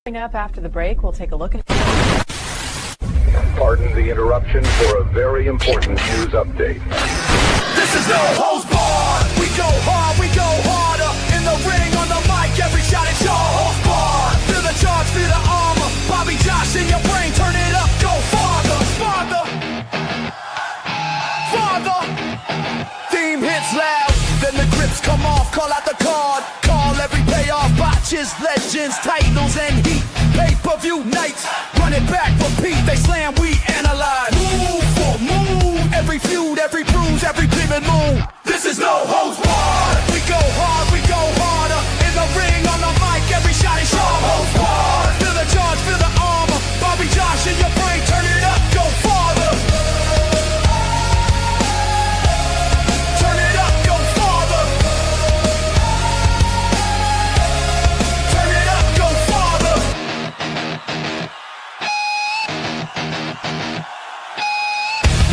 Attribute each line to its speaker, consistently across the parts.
Speaker 1: Coming up after the break, we'll take a look at...
Speaker 2: Pardon the interruption for a very important news update.
Speaker 3: This is no holds barred. We go hard, we go harder. In the ring, on the mic, every shot is no holds barred. Feel the charge, feel the armor. Bobby Josh in your brain, turn it up, go farther, farther, farther. Theme hits loud, then the grips come off. Call out the card, call every payoff. Botches, legends, titles, and heat. Pay-per-view nights, run it back, repeat. They slam, we analyze. Move for move, every feud, every bruise, every pivot move. This is no holds barred. We go hard, we go harder. In the ring, on the mic, every shot is no holds barred. Feel the charge, feel the armor. Bobby Josh in your brain, turn it up, go farther. Turn it up, go farther. Turn it up, go farther.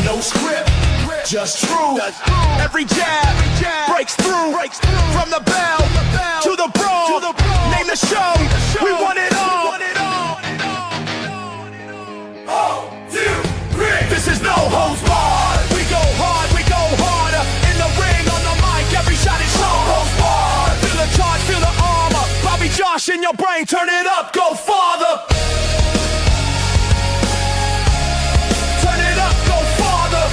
Speaker 3: No script, just true. Every jab breaks through. From the bell to the brawl. Name the show. We want it all. 1, 2, 3. This is no holds barred. We go hard, we go harder. In the ring, on the mic, every shot is no holds barred. Feel the charge, feel the armor. Bobby Josh in your brain, turn it up, go farther. Turn it up, go farther.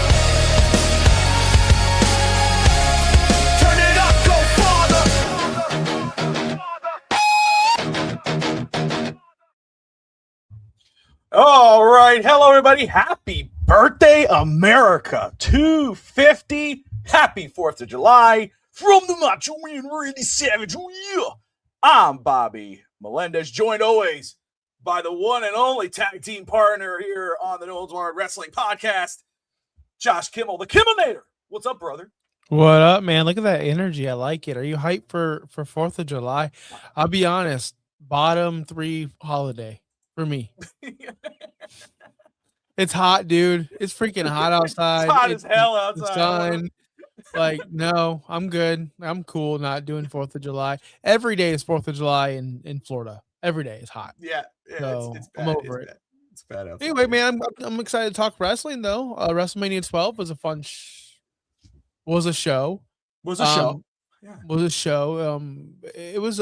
Speaker 3: Turn it up, go farther.
Speaker 4: All right. Hello, everybody. Happy birthday, America. 250. Happy 4th of July from the Macho Man Randy Savage. Oh, yeah. I'm Bobby Meléndez, joined always by the one and only tag team partner here on the No Holds Barred Wrestling Podcast, Josh Kimmel, the Kimmelnator. What's up, brother?
Speaker 5: What up, man? Look at that energy. I like it. Are you hyped for 4th of July? I'll be honest, bottom 3 holiday for me. It's hot, dude. It's freaking hot outside.
Speaker 4: It's hot as hell outside.
Speaker 5: The sun. Like, no, I'm good. I'm cool not doing 4th of July. Every day is 4th of July in Florida. Every day is hot.
Speaker 4: Yeah,
Speaker 5: So,
Speaker 4: it's bad.
Speaker 5: I'm over it.
Speaker 4: Bad. It's bad outside.
Speaker 5: Anyway, man, I'm excited to talk wrestling, though. WrestleMania 12 was a fun was a show.
Speaker 4: Was a show. Yeah.
Speaker 5: Was a show. It was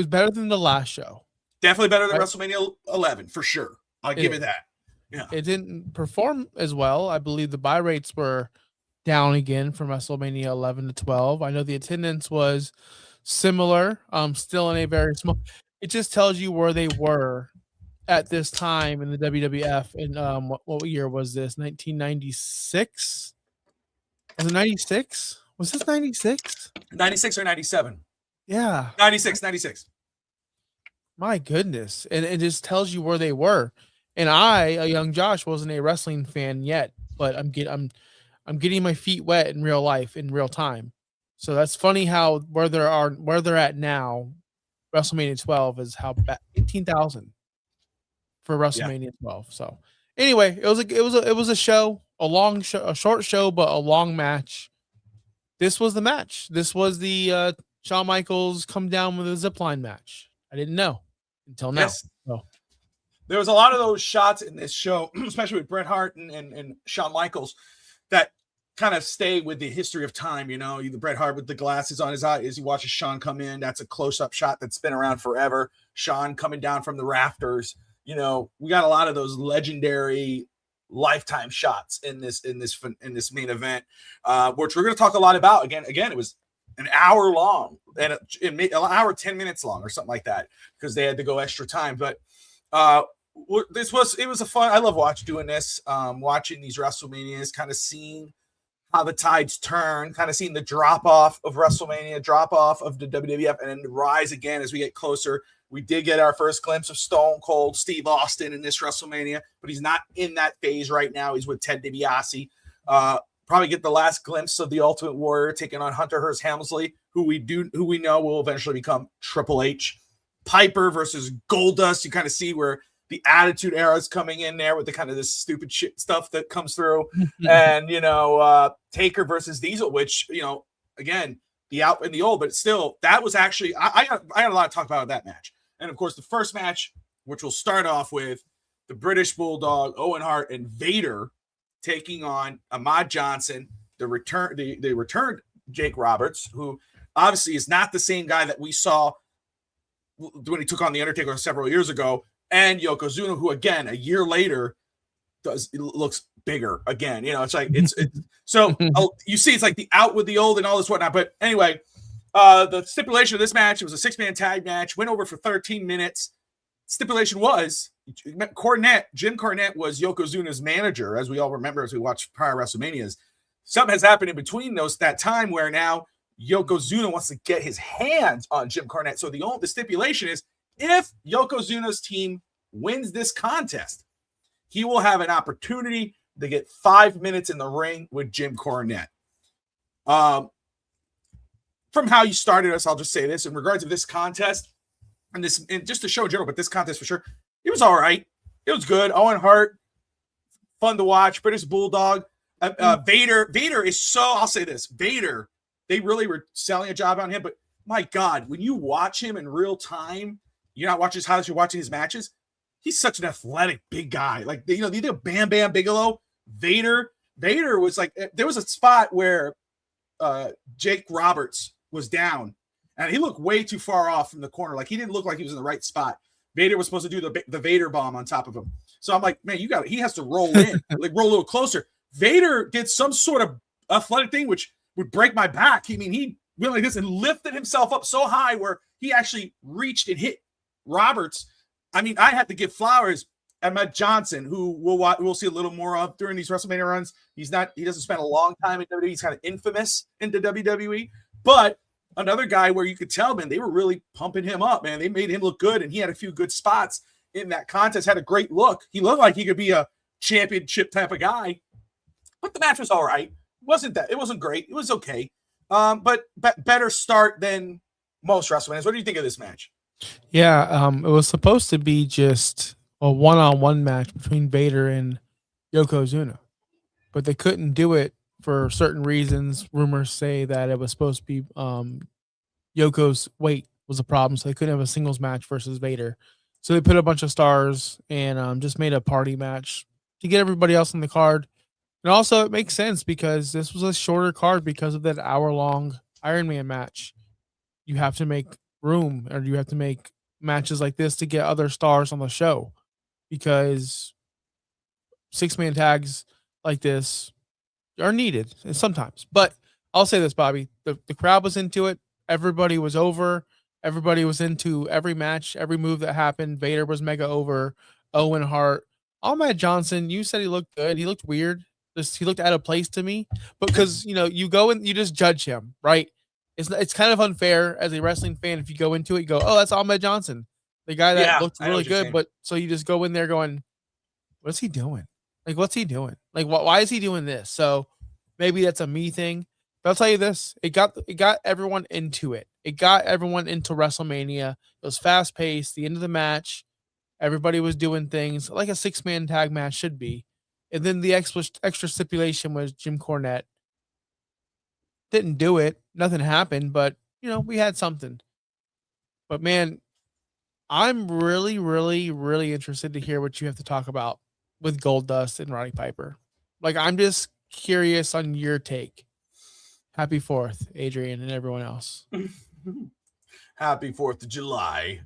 Speaker 5: better than the last show.
Speaker 4: Definitely better than
Speaker 5: Right.
Speaker 4: WrestleMania 11, for sure. I'll give it that. Yeah.
Speaker 5: It didn't perform as well. I believe the buy rates were down again from WrestleMania 11 to 12. I know the attendance was similar, still in a very small. It just tells you where they were at this time in the WWF. In what year was this? 1996? Was it 96? Was this 96?
Speaker 4: 96 or 97?
Speaker 5: Yeah.
Speaker 4: 96.
Speaker 5: My goodness. And it just tells you where they were. And I, a young Josh, wasn't a wrestling fan yet, but I'm getting my feet wet in real life, in real time. So that's funny how where they're at now. WrestleMania 12 is how 18,000 for WrestleMania 12. So anyway, it was a show, a short show, but a long match. This was the match. This was the Shawn Michaels come down with a zipline match. I didn't know until now.
Speaker 4: Yes.
Speaker 5: So.
Speaker 4: There was a lot of those shots in this show, especially with Bret Hart and Shawn Michaels, that kind of stay with the history of time. You know, the Bret Hart with the glasses on his eye as he watches Shawn come in. That's a close-up shot that's been around forever. Shawn coming down from the rafters. You know, we got a lot of those legendary lifetime shots in this main event, which we're going to talk a lot about. Again, it was an hour long and an hour 10 minutes long or something like that because they had to go extra time. But it was a fun. I love watching these WrestleManias, kind of seeing how the tides turn, kind of seeing the drop off of WrestleMania, drop off of the WWF, and then the rise again as we get closer. We did get our first glimpse of Stone Cold Steve Austin in this WrestleMania, but he's not in that phase right now. He's with Ted DiBiase. Probably get the last glimpse of the Ultimate Warrior taking on Hunter Hearst Helmsley, who we know will eventually become Triple H. Piper versus Goldust. You kind of see where the Attitude Era is coming in there with the kind of this stupid shit stuff that comes through. And, Taker versus Diesel, which, again, the out and the old, but still, that was actually, I had a lot to talk about that match. And of course, the first match which will start off with the British Bulldog, Owen Hart, and Vader taking on Ahmed Johnson, the returned Jake Roberts, who obviously is not the same guy that we saw when he took on the Undertaker several years ago, and Yokozuna, who again a year later looks bigger again. You know, it's like so you see it's like the out with the old and all this whatnot. But anyway, the stipulation of this match, it was a 6-man tag match, went over for 13 minutes. Stipulation was Jim Cornette was Yokozuna's manager, as we all remember as we watched prior WrestleManias. Something has happened in between that time where now Yokozuna wants to get his hands on Jim Cornette. So the stipulation is if Yokozuna's team wins this contest, he will have an opportunity to get 5 minutes in the ring with Jim Cornette. From how you started us, I'll just say this in regards to this contest and just to show general, but this contest for sure, it was all right. It was good. Owen Hart, fun to watch. British Bulldog. Vader is so, I'll say this, Vader, they really were selling a job on him, but my God, when you watch him in real time, you're not watching his highlights, you're watching his matches, he's such an athletic, big guy. Like, you know, they did Bam Bam Bigelow, Vader was like, there was a spot where Jake Roberts was down, and he looked way too far off from the corner. Like, he didn't look like he was in the right spot. Vader was supposed to do the Vader bomb on top of him. So I'm like, man, he has to roll in, like roll a little closer. Vader did some sort of athletic thing, which would break my back. I mean, he went like this and lifted himself up so high where he actually reached and hit Roberts. I mean, I had to give flowers Ahmed Johnson, who we'll see a little more of during these WrestleMania runs. He doesn't spend a long time in WWE. He's kind of infamous into WWE, but another guy where you could tell, man, they were really pumping him up, man. They made him look good, and he had a few good spots in that contest, had a great look. He looked like he could be a championship type of guy, but the match was all right. It wasn't great. It was okay. But better start than most WrestleManias. What do you think of this match?
Speaker 5: Yeah, it was supposed to be just a one-on-one match between Vader and Yokozuna, but they couldn't do it for certain reasons. Rumors say that it was supposed to be Yoko's weight was a problem, so they couldn't have a singles match versus Vader. So they put a bunch of stars and just made a party match to get everybody else on the card. And also, it makes sense because this was a shorter card because of that hour-long Iron Man match. You have to make room, or you have to make matches like this to get other stars on the show, because 6-man tags like this are needed sometimes. But I'll say this, Bobby, the crowd was into it. Everybody was over. Everybody was into every match, every move that happened. Vader was mega over. Owen Hart. Ahmed Johnson, you said he looked good. He looked weird. He looked out of place to me. But because, you know, you go and you just judge him, right? It's kind of unfair as a wrestling fan if you go into it, you go, oh, that's Ahmed Johnson, the guy that looked really good. But so you just go in there going, what's he doing? Like, what's he doing? Like, why is he doing this? So maybe that's a me thing. But I'll tell you this: it got everyone into it. It got everyone into WrestleMania. It was fast paced. The end of the match, everybody was doing things like a 6-man tag match should be. And then the extra stipulation was Jim Cornette didn't do it. Nothing happened, but you know, we had something. But man, I'm really, really, really interested to hear what you have to talk about with Goldust and Roddy Piper. Like, I'm just curious on your take. Happy 4th, Adrian and everyone else.
Speaker 4: Happy 4th of July.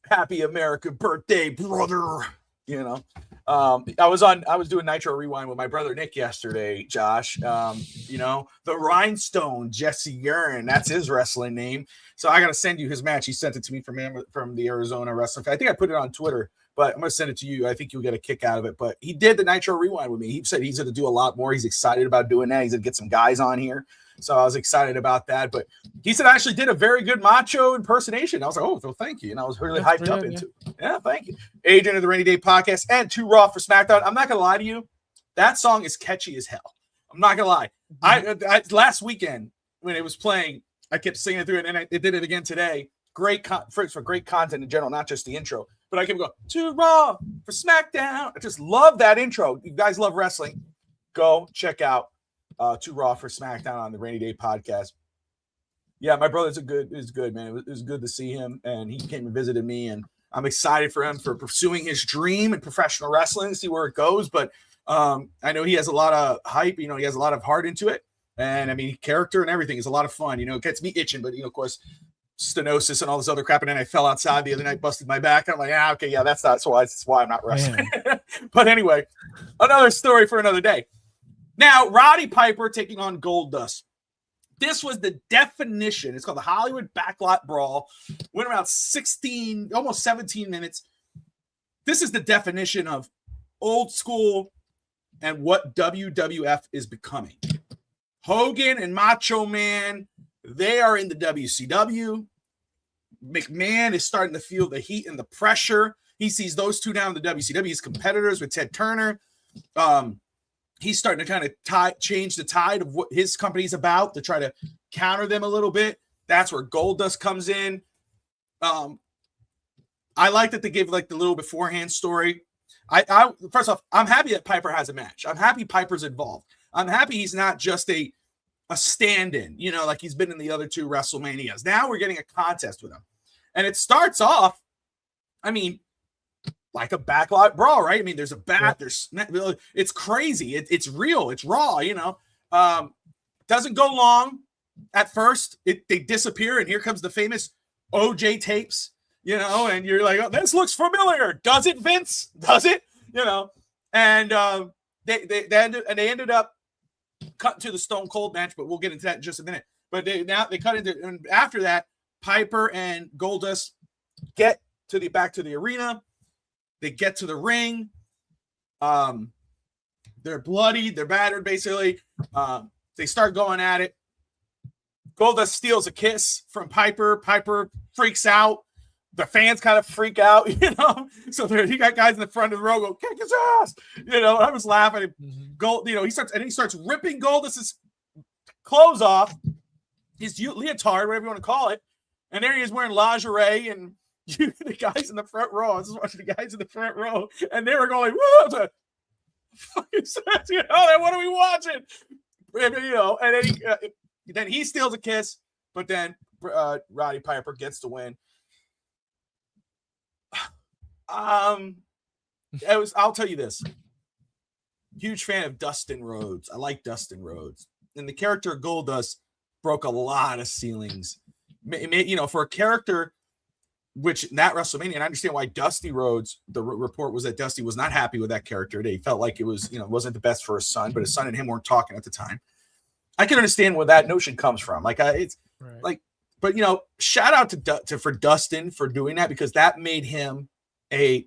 Speaker 4: Happy American birthday, brother. You know, I was doing Nitro Rewind with my brother Nick yesterday, Josh. You know, the Rhinestone, Jesse Urine, that's his wrestling name. So I got to send you his match. He sent it to me from the Arizona Wrestling. I think I put it on Twitter, but I'm going to send it to you. I think you'll get a kick out of it. But he did the Nitro Rewind with me. He said he's going to do a lot more. He's excited about doing that. He's going to get some guys on here. So I was excited about that. But he said I actually did a very good Macho impersonation. I was like, oh, well, thank you. And I was really hyped up into it. Yeah, thank you. Adrian of the Rainy Day Podcast and Too Raw for SmackDown. I'm not going to lie to you. That song is catchy as hell. I'm not going to lie. I last weekend when it was playing, I kept singing through it, and it did it again today. Great for great content in general, not just the intro. But I kept going, Too Raw for SmackDown. I just love that intro. You guys love wrestling. Go check out Too Raw for SmackDown on the Rainy Day Podcast. Yeah, my brother's is good, man. It was good to see him, and he came and visited me, and I'm excited for him for pursuing his dream in professional wrestling, see where it goes. But I know he has a lot of hype. He has a lot of heart into it. And I mean, character and everything is a lot of fun. It gets me itching. But, of course, stenosis and all this other crap. And then I fell outside the other night, busted my back. I'm like, okay, yeah, that's why I'm not wrestling. But anyway, another story for another day. Now, Roddy Piper taking on Goldust. This was the definition. It's called the Hollywood Backlot Brawl. Went around 16, almost 17 minutes. This is the definition of old school and what WWF is becoming. Hogan and Macho Man, they are in the WCW. McMahon is starting to feel the heat and the pressure. He sees those two down in the WCW. He's competitors with Ted Turner. He's starting to kind of change the tide of what his company's about to try to counter them a little bit. That's where Goldust comes in. I like that they gave like the little beforehand story. I first off, I'm happy that Piper has a match. I'm happy Piper's involved. I'm happy he's not just a stand-in, like he's been in the other two WrestleManias. Now we're getting a contest with him. And it starts off, I mean, like a backlot brawl, right? I mean, there's a bat, there's it's crazy. It's real. It's raw, doesn't go long at first. They disappear. And here comes the famous OJ tapes, and you're like, oh, this looks familiar. Does it, Vince? Does it? And they ended up cutting to the Stone Cold match, but we'll get into that in just a minute. But they cut into, and after that, Piper and Goldust get back to the arena. They get to the ring. They're bloody. They're battered, basically. They start going at it. Goldust steals a kiss from Piper. Piper freaks out. The fans kind of freak out, So he got guys in the front of the row go, kick his ass. I was laughing. He starts ripping Goldust's clothes off, his leotard, whatever you want to call it. And there he is wearing lingerie and the guys in the front row. I was just watching the guys in the front row, and they were going, "What the fuck is that?" What are we watching? And then he steals a kiss, but then Roddy Piper gets the win. I'll tell you this. Huge fan of Dustin Rhodes. I like Dustin Rhodes, and the character of Goldust broke a lot of ceilings. For a character. Which in that WrestleMania, and I understand why Dusty Rhodes, the report was that Dusty was not happy with that character. He felt like it was, wasn't the best for his son, but his son and him weren't talking at the time. I can understand where that notion comes from. But shout out for Dustin for doing that, because that made him in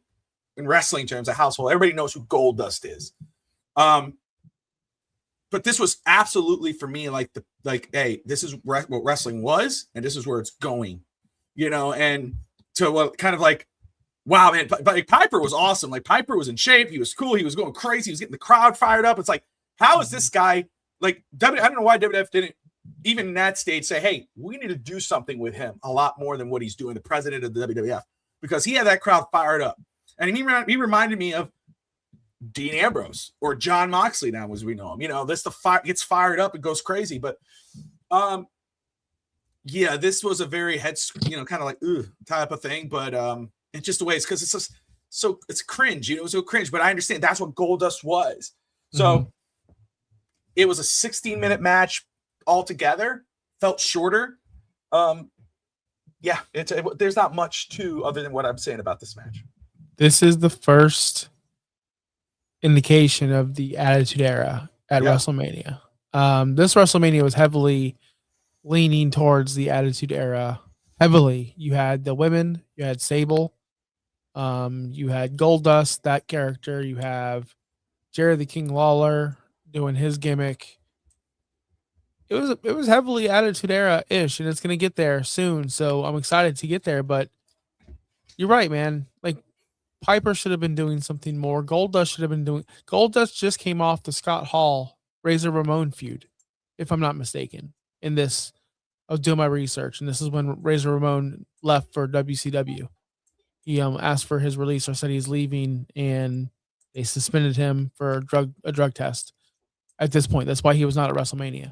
Speaker 4: wrestling terms, a household. Everybody knows who Goldust is. But this was absolutely for me hey, this is what wrestling was, and this is where it's going, and. So kind of like, wow, man, but Piper was awesome. Like Piper was in shape. He was cool. He was going crazy. He was getting the crowd fired up. It's like, how is this guy like, I don't know why WWF didn't even in that stage say, hey, we need to do something with him a lot more than what he's doing, the president of the WWF, because he had that crowd fired up. And he reminded me of Dean Ambrose or John Moxley now as we know him. The fire gets fired up and goes crazy. But yeah, this was a very kind of like type of thing, but it's just the way it's because it's just so it's cringe, it was so cringe. But I understand that's what Goldust was. So it was a 16-minute match altogether. Felt shorter. Yeah, there's not much to other than what I'm saying about this match.
Speaker 5: This is the first indication of the Attitude Era at WrestleMania. This WrestleMania was heavily leaning towards the Attitude Era. Heavily. You had the women, you had Sable, you had Goldust, that character, you have Jerry the King Lawler doing his gimmick. It was heavily Attitude Era-ish, and it's gonna get there soon. So I'm excited to get there. But you're right, man. Like Piper should have been doing something more. Goldust should have been doing. Goldust just came off the Scott Hall Razor Ramon feud, if I'm not mistaken. In this, I was doing my research, and this is when Razor Ramon left for WCW. He asked for his release, or said he's leaving, and they suspended him for a drug test. At this point, that's why he was not at WrestleMania.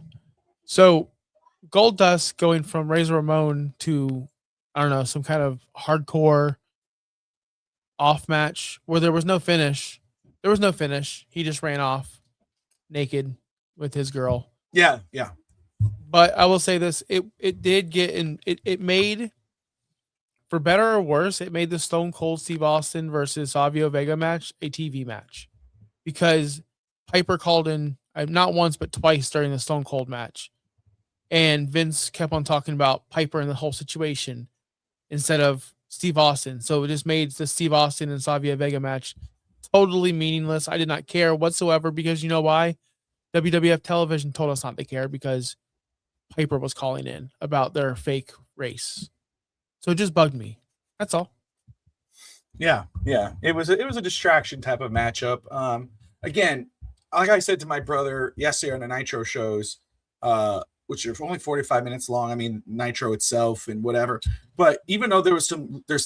Speaker 5: So, Goldust going from Razor Ramon to, I don't know, some kind of hardcore off match where there was no finish. There was no finish. He just ran off naked with his girl.
Speaker 4: Yeah.
Speaker 5: But I will say this: it did get in. It made, for better or worse, it made the Stone Cold Steve Austin versus Savio Vega match a TV match, because Piper called in not once but twice during the Stone Cold match, and Vince kept on talking about Piper and the whole situation instead of Steve Austin. So it just made the Steve Austin and Savio Vega match totally meaningless. I did not care whatsoever, because you know why? WWF television told us not to care, because Piper was calling in about their fake race. So it just bugged me. That's all.
Speaker 4: Yeah. It was a distraction type of matchup. Again, like I said to my brother yesterday on the Nitro shows, which are only 45 minutes long. I mean, Nitro itself and whatever. But even though there's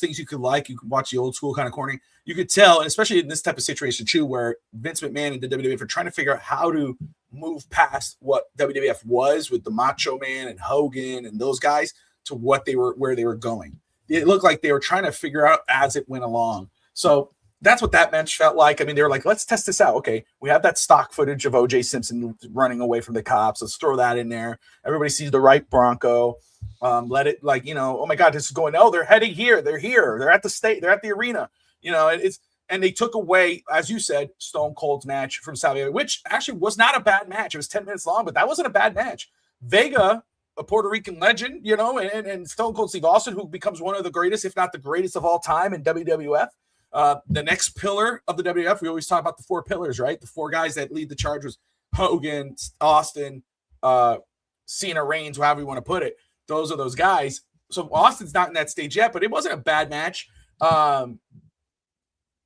Speaker 4: things you could like, you could watch the old school kind of corny. You could tell, and especially in this type of situation too, where Vince McMahon and the WWF are trying to figure out how to move past what WWF was with the Macho Man and Hogan and those guys to where they were going. It looked like they were trying to figure out as it went along. So that's what that match felt like. I mean, they were like, let's test this out. Okay, we have that stock footage of O.J. Simpson running away from the cops. Let's throw that in there. Everybody sees the right Bronco. Let it, like, oh my God, this is going, oh, they're heading here. They're here. They're at the state. They're at the arena. And they took away, as you said, Stone Cold's match from Savio, which actually was not a bad match. It was 10 minutes long, but that wasn't a bad match. Vega, a Puerto Rican legend, and Stone Cold Steve Austin, who becomes one of the greatest, if not the greatest of all time in WWF. The next pillar of the WWF, we always talk about the four pillars, right? The four guys that lead the charge was Hogan, Austin, Cena, Reigns, however you want to put it. Those are those guys. So Austin's not in that stage yet, but it wasn't a bad match.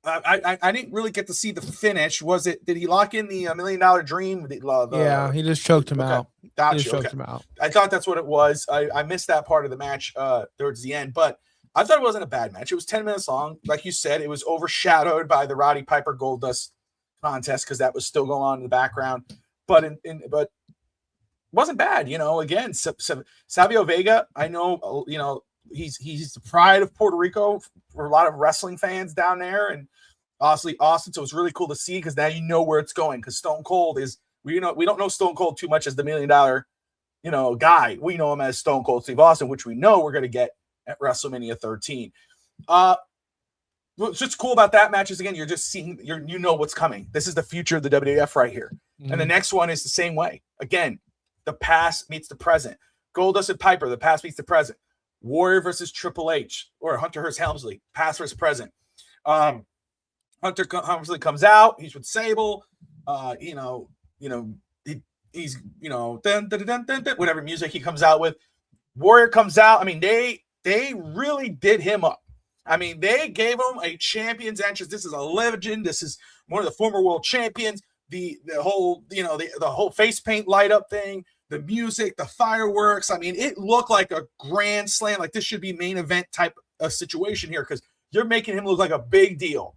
Speaker 4: I didn't really get to see the finish. Did he lock in the $1 Million Dream?
Speaker 5: Yeah, he just choked him out.
Speaker 4: Gotcha.
Speaker 5: He just choked him out.
Speaker 4: I thought that's what it was. I missed that part of the match towards the end, but I thought it wasn't a bad match. It was 10 minutes long. Like you said, it was overshadowed by the Roddy Piper Goldust contest because that was still going on in the background. But but wasn't bad. Again, Savio Vega, I know, he's the pride of Puerto Rico for a lot of wrestling fans down there, and obviously Austin. So it's really cool to see, because now you know where it's going. Because Stone Cold is, we don't know Stone Cold too much as the $1 Million, guy. We know him as Stone Cold Steve Austin, which we know we're going to get at WrestleMania 13. What's just cool about that match is, again, you're just seeing, you know what's coming. This is the future of the WWF right here. Mm-hmm. And the next one is the same way. Again, the past meets the present. Goldust and Piper, the past meets the present. Warrior versus Triple H, or Hunter Hearst Helmsley, past versus present. Hunter Helmsley comes out. He's with Sable. He's dun, dun, dun, dun, dun, whatever music he comes out with. Warrior comes out. I mean, they really did him up. I mean, they gave him a champion's entrance. This is a legend. This is one of the former world champions. The whole, the whole face paint light up thing, the music, the fireworks. I mean, it looked like a grand slam. Like, this should be main event type of situation here, because you're making him look like a big deal.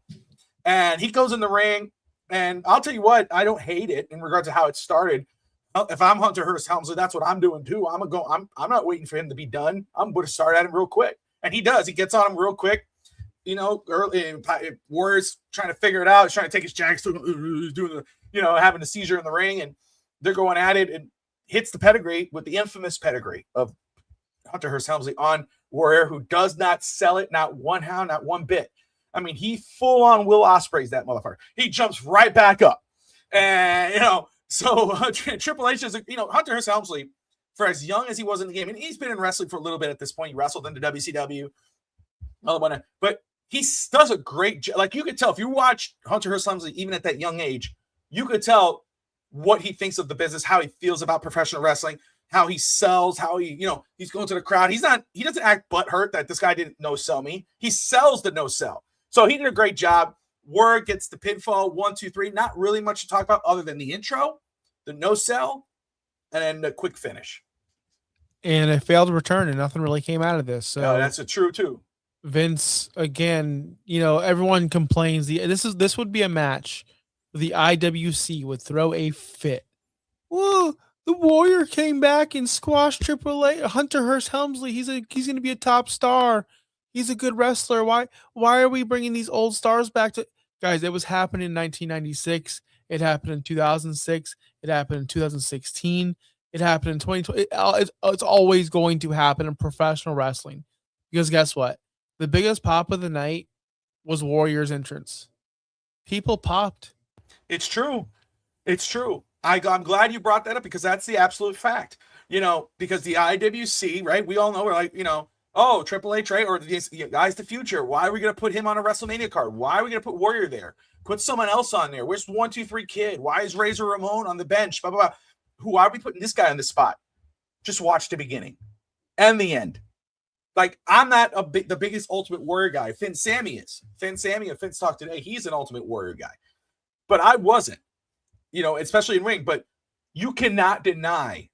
Speaker 4: And he goes in the ring, and I'll tell you what, I don't hate it in regards to how it started. If I'm Hunter Hearst Helmsley, that's what I'm doing too. I'm not waiting for him to be done. I'm going to start at him real quick. And he does. He gets on him real quick. Early, Warrior's trying to figure it out. He's trying to take his jags, doing the, having a seizure in the ring, and they're going at it, and hits the pedigree with the infamous pedigree of Hunter Hearst Helmsley on Warrior, who does not sell it, not one hound, not one bit. I mean, he full on Will Ospreay's that motherfucker. He jumps right back up, and so Triple H is, Hunter Hearst Helmsley, for as young as he was in the game, and he's been in wrestling for a little bit at this point. He wrestled in the WCW, but he does a great job. Like, you could tell if you watch Hunter Hearst Helmsley, even at that young age, you could tell what he thinks of the business, how he feels about professional wrestling, how he sells, how he, he's going to the crowd. He doesn't act butthurt that this guy didn't no sell me. He sells the no sell. So he did a great job. Word gets the pinfall, 1, 2, 3. Not really much to talk about other than the intro, the no sell, and then the quick finish.
Speaker 5: And a failed return, and nothing really came out of this. So
Speaker 4: that's true too.
Speaker 5: Vince, again, everyone complains. This would be a match the IWC would throw a fit. Whoa, the Warrior came back and squashed Triple H. Hunter Hearst Helmsley. He's going to be a top star. He's a good wrestler. Why are we bringing these old stars back to guys? It was happening in 1996. It happened in 2006. It happened in 2016. It happened in 2020. It's always going to happen in professional wrestling because guess what? The biggest pop of the night was Warrior's entrance. People popped.
Speaker 4: It's true. It's true. I'm glad you brought that up because that's the absolute fact. Because the IWC, right? We all know we're like, oh, Triple H, right? Or the guy's the future. Why are we going to put him on a WrestleMania card? Why are we going to put Warrior there? Put someone else on there. Where's 1, 2, 3 Kid? Why is Razor Ramon on the bench? Blah, blah, blah. Why are we putting this guy on the spot? Just watch the beginning and the end. Like, I'm not the biggest Ultimate Warrior guy. Finn Sammy is. Finn Sammy and Finn's Talk today, he's an Ultimate Warrior guy. But I wasn't, especially in ring. But you cannot deny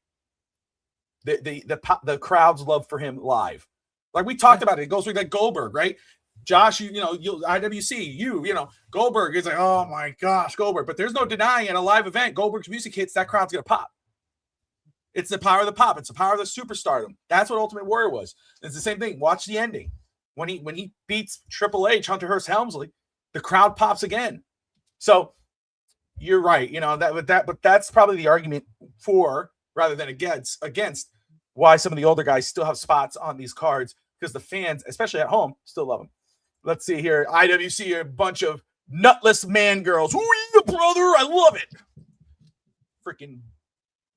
Speaker 4: the crowd's love for him live. Like we talked about it. It goes with like Goldberg, right? Josh, IWC, Goldberg is like, oh my gosh, Goldberg. But there's no denying at a live event, Goldberg's music hits, that crowd's going to pop. It's the power of the pop. It's the power of the superstardom. That's what Ultimate Warrior was. It's the same thing. Watch the ending. When he beats Triple H, Hunter Hearst Helmsley, the crowd pops again. So you're right. But that's probably the argument for rather than against why some of the older guys still have spots on these cards because the fans, especially at home, still love them. Let's see here. IWC, a bunch of nutless man girls. Ooh, yeah, brother, I love it. Freaking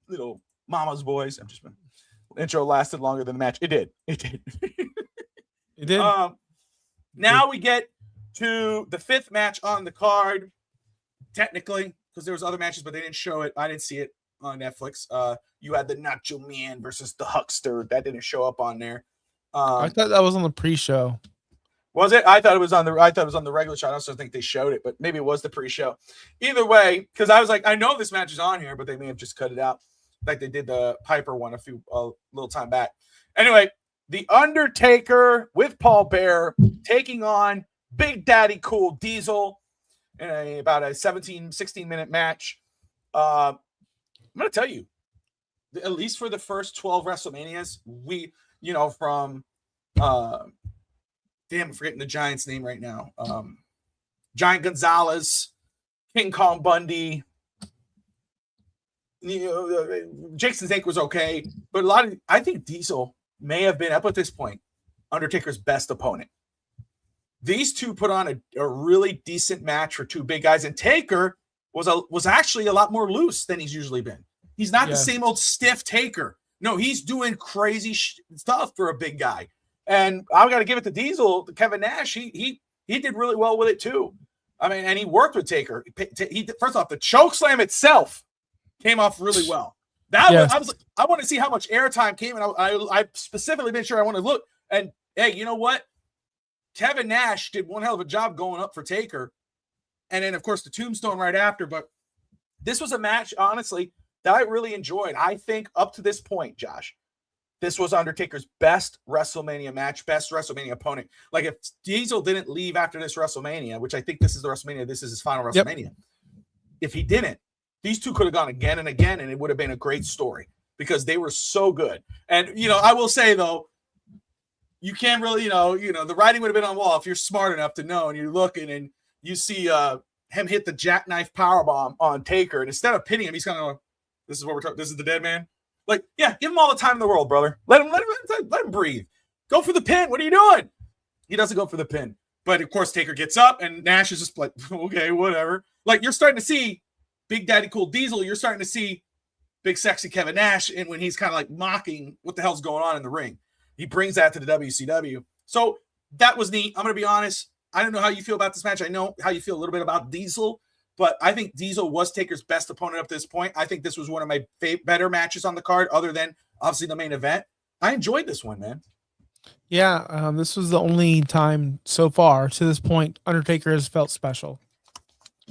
Speaker 4: little mama's boys. Intro lasted longer than the match. It did. It did. Now we get to the 5th match on the card. Technically, because there was other matches, but they didn't show it. I didn't see it on Netflix. You had the Nacho Man versus the Huckster. That didn't show up on there.
Speaker 5: I thought that was on the pre-show.
Speaker 4: Was it? I thought it was on the regular show. I also think they showed it, but maybe it was the pre-show. Either way, because I was like, I know this match is on here, but they may have just cut it out, like they did the Piper one a little time back. Anyway, the Undertaker with Paul Bearer taking on Big Daddy Cool Diesel in about a 16 minute match. I'm going to tell you, at least for the first 12 WrestleManias, we, from, I'm forgetting the Giant's name right now. Giant Gonzalez, King Kong Bundy, Jake Snake was okay, but I think Diesel may have been up at this point Undertaker's best opponent. These two put on a really decent match for two big guys, and Taker was actually a lot more loose than he's usually been. He's not the same old stiff Taker. No, he's doing crazy stuff for a big guy. And I've got to give it to Diesel, Kevin Nash. He did really well with it too. I mean, and he worked with Taker. First off, the choke slam itself came off really well. I was like, I want to see how much airtime came, and I specifically made sure I want to look. And hey, you know what? Kevin Nash did one hell of a job going up for Taker, and then of course the tombstone right after. But this was a match, honestly, that I really enjoyed. I think up to this point, Josh, this was Undertaker's best WrestleMania match, best WrestleMania opponent. Like if Diesel didn't leave after this WrestleMania, which I think this is the WrestleMania, this is his final WrestleMania. If he didn't, these two could have gone again and again, and it would have been a great story because they were so good. And, I will say, though, you can't really, the writing would have been on the wall if you're smart enough to know, and you're looking and you see him hit the jackknife powerbomb on Taker, and instead of pinning him, he's kind of, this is what we're talking, this is the dead man. Like, yeah, give him all the time in the world, brother. Let him breathe. Go for the pin. What are you doing? He doesn't go for the pin. But, of course, Taker gets up, and Nash is just like, okay, whatever. Like, you're starting to see Big Daddy Cool Diesel. You're starting to see Big Sexy Kevin Nash, and when he's kind of like mocking what the hell's going on in the ring. He brings that to the WCW. So that was neat. I'm going to be honest. I don't know how you feel about this match. I know how you feel a little bit about Diesel, but I think Diesel was Taker's best opponent up to this point. I think this was one of my better matches on the card, other than obviously the main event. I enjoyed this one, man.
Speaker 5: Yeah, this was the only time so far to this point Undertaker has felt special.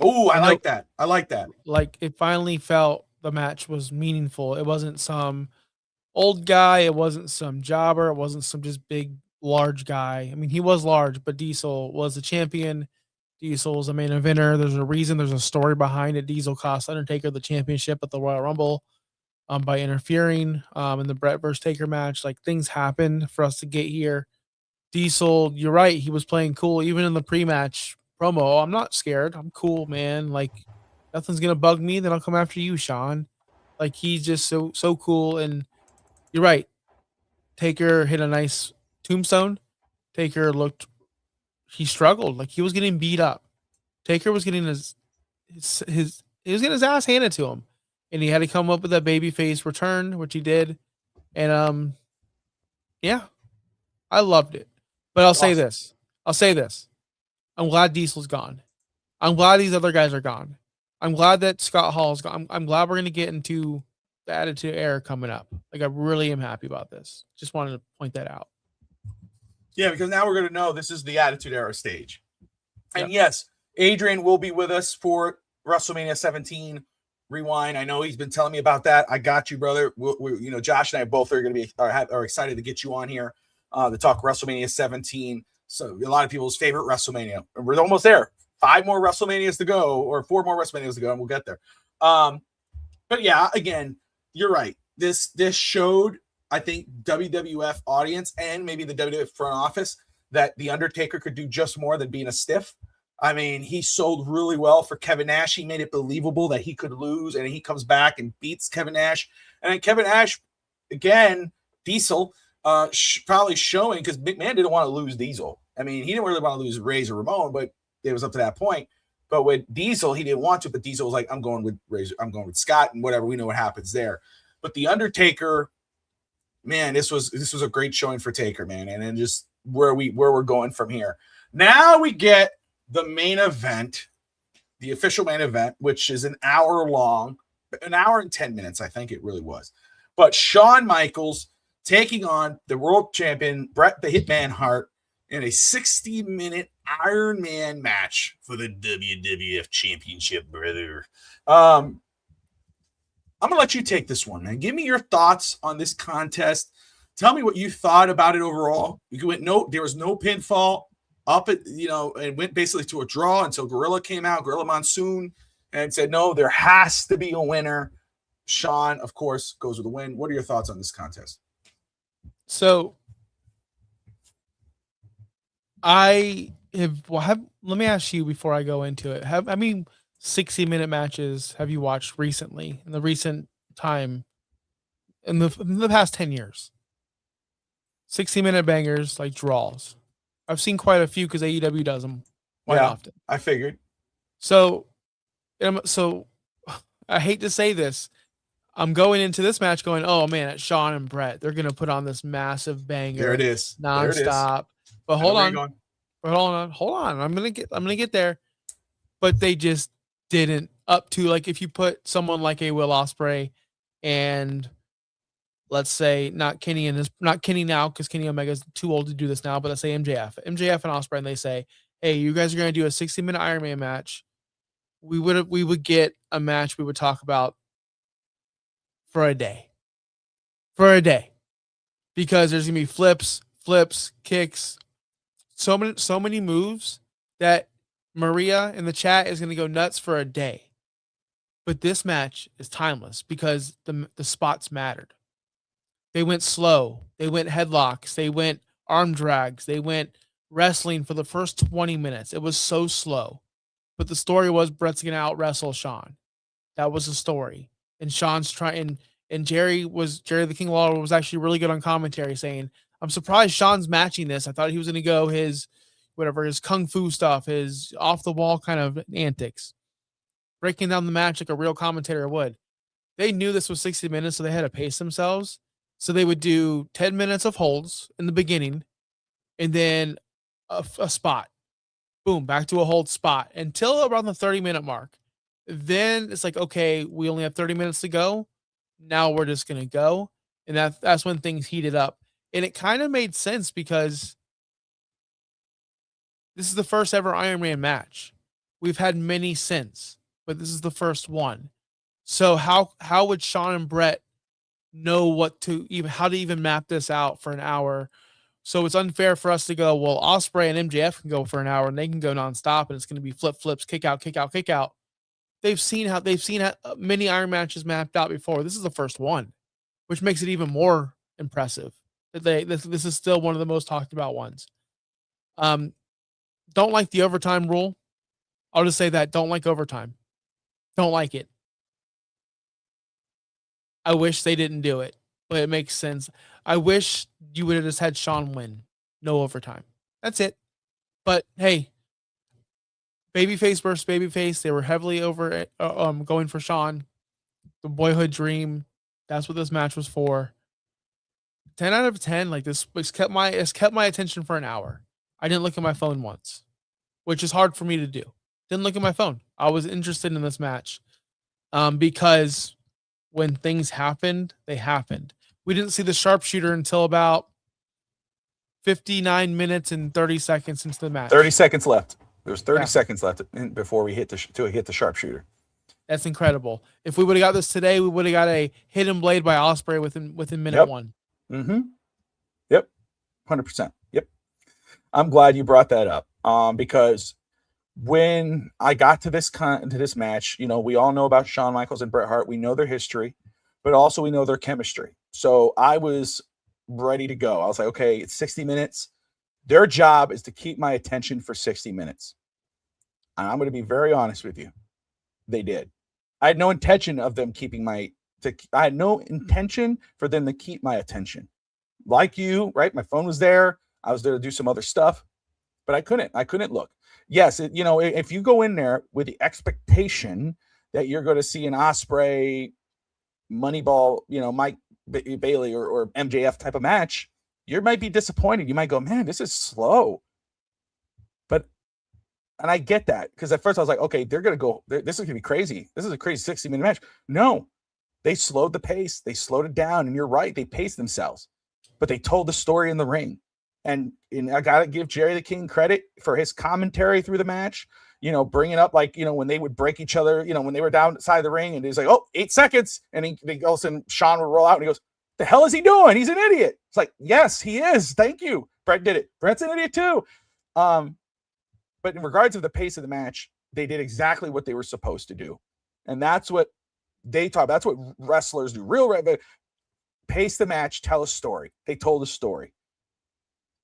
Speaker 4: Oh, I like that. I like that.
Speaker 5: Like it finally felt the match was meaningful. It wasn't some old guy. It wasn't some jobber. It wasn't some just big, large guy. I mean, he was large, but Diesel was the champion. Diesel was a main eventer. There's a reason. There's a story behind it. Diesel cost Undertaker the championship at the Royal Rumble by interfering in the Bret versus Taker match. Like things happened for us to get here. Diesel, you're right. He was playing cool even in the pre-match promo. "Oh, I'm not scared. I'm cool, man. Like nothing's gonna bug me. Then I'll come after you, Shawn." Like he's just so cool. And you're right. Taker hit a nice tombstone. Taker looked. He struggled. Like he was getting beat up. Taker was getting he was getting his ass handed to him, and he had to come up with that babyface return, which he did. And yeah, I loved it. But I'll say this. I'm glad Diesel's gone. I'm glad these other guys are gone. I'm glad that Scott Hall's gone. I'm glad we're gonna get into the Attitude Era coming up. Like I really am happy about this. Just wanted to point that out.
Speaker 4: Yeah, because now we're going to know this is the Attitude Era stage. And yes, Adrian will be with us for WrestleMania 17 Rewind. I know he's been telling me about that. I got you, brother. We Josh and I both are going to be are excited to get you on here to talk WrestleMania 17. So a lot of people's favorite WrestleMania. We're almost there. 5 more WrestleManias to go, or 4 more WrestleManias to go, and we'll get there. But yeah, again, you're right. This showed, I think, WWF audience and maybe the WWF front office that the Undertaker could do just more than being a stiff. I mean, he sold really well for Kevin Nash. He made it believable that he could lose, and he comes back and beats Kevin Nash. And then Kevin Nash, again, Diesel, probably showing, because McMahon didn't want to lose Diesel. I mean, he didn't really want to lose Razor Ramon, but it was up to that point. But with Diesel, he didn't want to, but Diesel was like, I'm going with Razor, I'm going with Scott, and whatever, we know what happens there. But the Undertaker, man, this was a great showing for Taker, man. And then just where we're going from here. Now we get the main event, the official main event, which is an hour long, an hour and 10 minutes, I think it really was. But Shawn Michaels taking on the world champion, Bret the Hitman Hart, in a 60-minute Iron Man match for the WWF Championship, brother. I'm going to let you take this one, man. Give me your thoughts on this contest. Tell me what you thought about it overall. There was no pinfall. It went basically to a draw until Gorilla came out, Gorilla Monsoon, and said, no, there has to be a winner. Shawn, of course, goes with the win. What are your thoughts on this contest?
Speaker 5: So let me ask you before I go into it. How many 60-minute matches have you watched recently, in the recent time, in the past 10 years? 60-minute bangers, like draws. I've seen quite a few because AEW does them quite often.
Speaker 4: I figured.
Speaker 5: So I hate to say this. I'm going into this match going, oh man, it's Shawn and Bret. They're gonna put on this massive banger.
Speaker 4: There it is.
Speaker 5: Nonstop. But hold on. I'm gonna get there. But they just didn't, up to, like, if you put someone like a Will Ospreay and, let's say, not Kenny now, because Kenny Omega's too old to do this now, but let's say MJF and Ospreay, and they say, hey, you guys are going to do a 60-minute Iron Man match. We would get a match we would talk about for a day. Because there's going to be flips, kicks, so many moves that Maria in the chat is going to go nuts for a day. But this match is timeless because the spots mattered. They went slow. They went headlocks. They went arm drags. They went wrestling for the first 20 minutes. It was so slow. But the story was Bret's going to out-wrestle Shawn. That was the story. And Shawn's trying, and Jerry the King Lawler was actually really good on commentary, saying, I'm surprised Shawn's matching this. I thought he was going to go his kung fu stuff, his off-the-wall kind of antics. Breaking down the match like a real commentator would. They knew this was 60 minutes, so they had to pace themselves. So they would do 10 minutes of holds in the beginning, and then a spot. Boom, back to a hold spot until around the 30-minute mark. Then it's like, okay, we only have 30 minutes to go. Now we're just going to go. And that's when things heated up. And it kind of made sense because this is the first ever Iron Man match. We've had many since, but this is the first one. So how would Shawn and Bret know how to even map this out for an hour? So it's unfair for us to go, well, Ospreay and MJF can go for an hour and they can go nonstop, and it's going to be flips, kick out. They've seen how many Iron matches mapped out before. This is the first one, which makes it even more impressive that this is still one of the most talked about ones. Don't like the overtime rule. I'll just say that. Don't like overtime. Don't like it. I wish they didn't do it, but it makes sense. I wish you would have just had Shawn win. No overtime. That's it. But hey, babyface versus babyface. They were heavily over going for Shawn. The boyhood dream. That's what this match was for. 10 out of 10. Like this it's kept my attention for an hour. I didn't look at my phone once, which is hard for me to do. Didn't look at my phone. I was interested in this match because when things happened, they happened. We didn't see the sharpshooter until about 59 minutes and 30 seconds into the match.
Speaker 6: 30 seconds left. There was 30 seconds left before we hit the sharpshooter.
Speaker 5: That's incredible. If we would have got this today, we would have got a hidden blade by Ospreay within minute one.
Speaker 6: Mm-hmm. Yep. 100%. Yep. I'm glad you brought that up. Because when I got to this match, you know, we all know about Shawn Michaels and Bret Hart. We know their history, but also we know their chemistry. So I was ready to go. I was like, okay, it's 60 minutes. Their job is to keep my attention for 60 minutes. And I'm going to be very honest with you. They did. I had no intention of them I had no intention for them to keep my attention. Like you, right? My phone was there. I was there to do some other stuff, but I couldn't look. Yes, if you go in there with the expectation that you're going to see an Ospreay, Moneyball, Mike Bailey or MJF type of match, you might be disappointed. You might go, man, this is slow. And I get that, because at first I was like, okay, they're going to go, this is going to be crazy. This is a crazy 60-minute match. No, they slowed the pace. They slowed it down. And you're right, they paced themselves. But they told the story in the ring. And I got to give Jerry the King credit for his commentary through the match, bringing up when they would break each other, when they were down side the ring, and he's like, oh, 8 seconds. And he all of a sudden Shawn would roll out and he goes, the hell is he doing? He's an idiot. It's like, yes, he is. Thank you. Bret did it. Bret's an idiot too. But in regards to the pace of the match, they did exactly what they were supposed to do. And that's what they taught. That's what wrestlers do. Pace the match, tell a story. They told a story.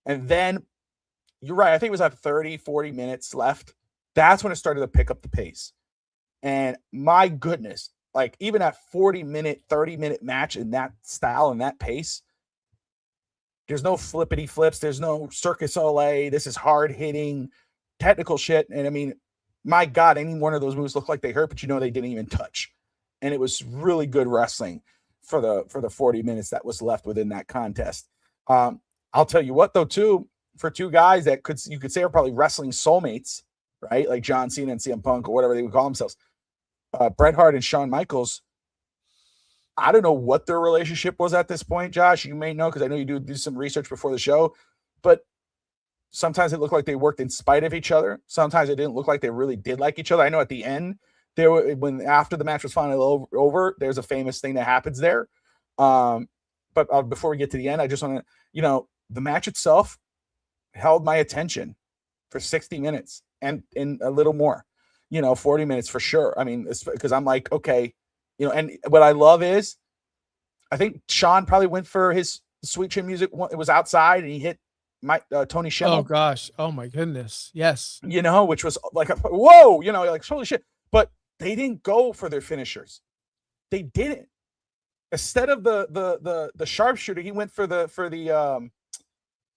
Speaker 6: And then, you're right, I think it was at 30, 40 minutes left. That's when it started to pick up the pace. And my goodness, like even at 40-minute, 30-minute match in that style and that pace, there's no flippity flips. There's no Circus Olay. This is hard hitting, technical shit. And I mean, my God, any one of those moves looked like they hurt, but they didn't even touch. And it was really good wrestling for the 40 minutes that was left within that contest. I'll tell you what, though, too, for two guys that you could say are probably wrestling soulmates, right? Like John Cena and CM Punk or whatever they would call themselves. Bret Hart and Shawn Michaels. I don't know what their relationship was at this point, Josh. You may know, because I know you do some research before the show, but sometimes it looked like they worked in spite of each other. Sometimes it didn't look like they really did like each other. I know at the end, after the match was finally over, there's a famous thing that happens there. But before we get to the end, I just want to, the match itself held my attention for 60 minutes and a little more, 40 minutes for sure. I mean, because I'm like, okay, and what I love is I think Shawn probably went for his Sweet Chin Music. It was outside and he hit Tony Schimmel.
Speaker 5: Oh gosh. Oh my goodness. Yes.
Speaker 6: Which was like, whoa, like holy shit. But they didn't go for their finishers. They didn't. Instead of the sharpshooter, he went for the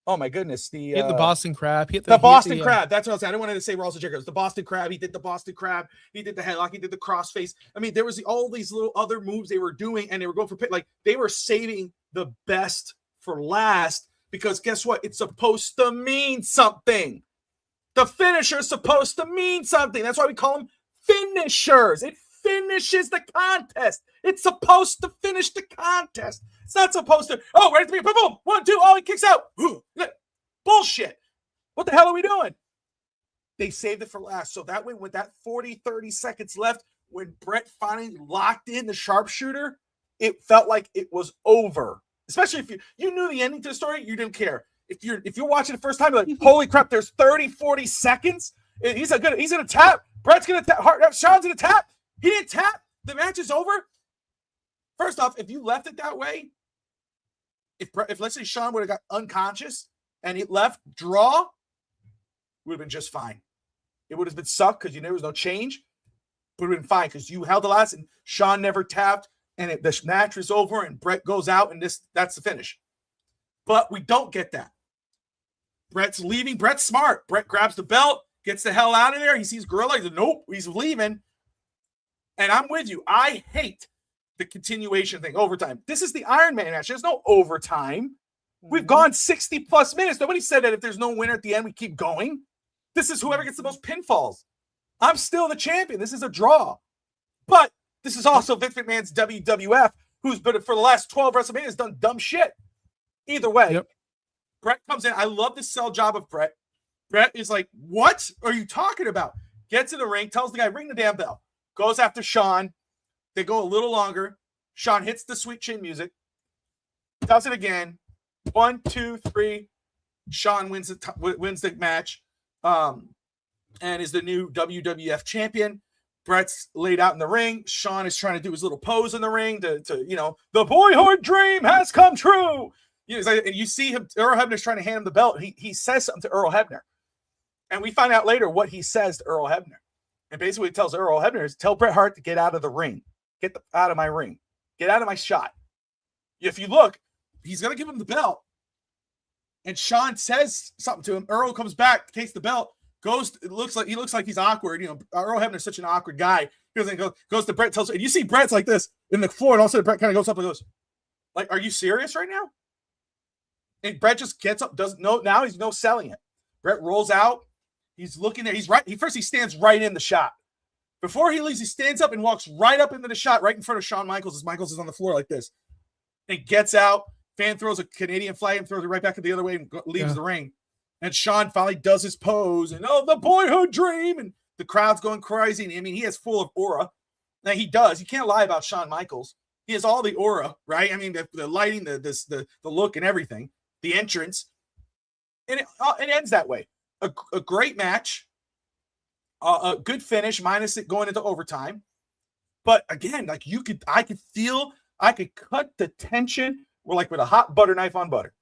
Speaker 6: oh my goodness,
Speaker 5: the Boston Crab.
Speaker 6: The Boston Crab. That's what I was saying. I didn't want to say Russell Jericho. It was the Boston Crab. He did the Boston Crab. He did the headlock. He did the crossface. I mean, there was all these little other moves they were doing, and they were going for like they were saving the best for last, because guess what? It's supposed to mean something. The finisher is supposed to mean something. That's why we call them finishers. It finishes the contest. It's supposed to finish the contest. It's not supposed to, right at the beginning, boom, 1, 2, he kicks out. Bullshit. What the hell are we doing? They saved it for last. So that way, with that 40, 30 seconds left, when Bret finally locked in the sharpshooter, it felt like it was over. Especially if you knew the ending to the story, you didn't care. If you're watching the first time, you're like, holy crap, there's 30, 40 seconds. He's gonna tap. Bret's gonna tap. Shawn's gonna tap. He didn't tap. The match is over. First off, if you left it that way, if let's say Shawn would have got unconscious and he left draw,
Speaker 4: would have been just fine. It would have been sucked because there was no change. But it would have been fine because you held the last and Shawn never tapped and the match was over and Bret goes out and that's the finish. But we don't get that. Bret's leaving. Bret's smart. Bret grabs the belt, gets the hell out of there. He sees Gorilla. He's like, nope, he's leaving. And I'm with you. I hate the continuation thing, overtime. This is the Iron Man match. There's no overtime. We've gone 60 plus minutes. Nobody said that if there's no winner at the end, we keep going. This is whoever gets the most pinfalls. I'm still the champion. This is a draw. But this is also Vince McMahon's WWF, who's been for the last 12 WrestleManias done dumb shit. Either way, Bret comes in. I love the sell job of Bret. Bret is like, what are you talking about? Gets in the ring, tells the guy, ring the damn bell. Goes after Shawn. They go a little longer. Shawn hits the sweet chin music. Does it again. 1, 2, 3. Shawn wins the match. And is the new WWF champion. Bret's laid out in the ring. Shawn is trying to do his little pose in the ring to the boyhood dream has come true. And you see him, Earl Hebner's trying to hand him the belt. He says something to Earl Hebner. And we find out later what he says to Earl Hebner. And basically he tells Earl Hebner is tell Bret Hart to get out of the ring. Get out of my ring. Get out of my shot. If you look, he's going to give him the belt. And Shawn says something to him. Earl comes back, takes the belt, he looks like he's awkward. Earl Hebner's such an awkward guy. He goes to Bret, tells, and you see Bret's like this in the floor, and all of a sudden Bret kind of goes up and goes, like, are you serious right now? And Bret just gets up, doesn't know. Now he's no selling it. Bret rolls out. He's looking there. He's right. He stands right in the shot. Before he leaves, he stands up and walks right up into the shot, right in front of Shawn Michaels, as Michaels is on the floor like this. And gets out. Fan throws a Canadian flag and throws it right back the other way and leaves the ring. And Shawn finally does his pose and the boyhood dream. And the crowd's going crazy. And, I mean, he is full of aura. Now he does. You can't lie about Shawn Michaels. He has all the aura, right? I mean, the lighting, the look and everything, the entrance. And it ends that way. A great match. A good finish, minus it going into overtime. But again, like I could cut the tension with a hot butter knife on butter.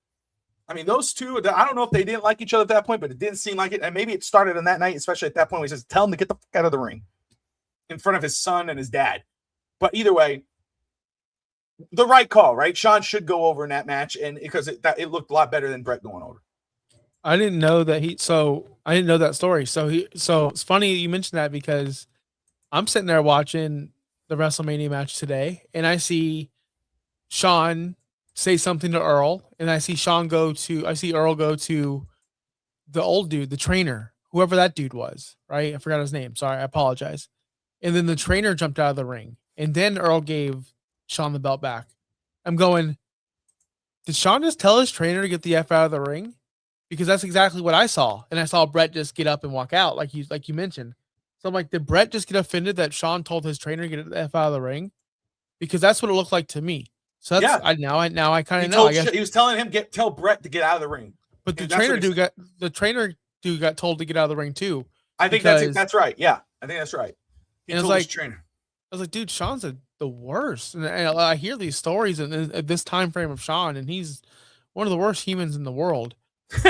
Speaker 4: I mean, those two, I don't know if they didn't like each other at that point, but it didn't seem like it. And maybe it started on that night, especially at that point where he says, tell him to get the fuck out of the ring in front of his son and his dad. But either way, the right call, right? Shawn should go over in that match, and because it looked a lot better than Bret going over.
Speaker 5: I didn't know that I didn't know that story. So it's funny you mentioned that because I'm sitting there watching the WrestleMania match today, and I see Shawn say something to Earl, and I see Earl go to the old dude, the trainer, whoever that dude was, right? I forgot his name. Sorry, I apologize. And then the trainer jumped out of the ring, and then Earl gave Shawn the belt back. I'm going, did Shawn just tell his trainer to get the F out of the ring? Because that's exactly what I saw. And I saw Bret just get up and walk out, like you mentioned. So I'm like, did Bret just get offended that Shawn told his trainer to get the F out of the ring? Because that's what it looked like to me. So that's, I kind of know. I guess
Speaker 4: he was telling him tell Bret to get out of the ring.
Speaker 5: But the trainer dude got told to get out of the ring too.
Speaker 4: I think that's right. Yeah, I think that's right. He
Speaker 5: told
Speaker 4: his trainer.
Speaker 5: I was like, dude, Shawn's the worst. And I hear these stories in this time frame of Shawn, and he's one of the worst humans in the world.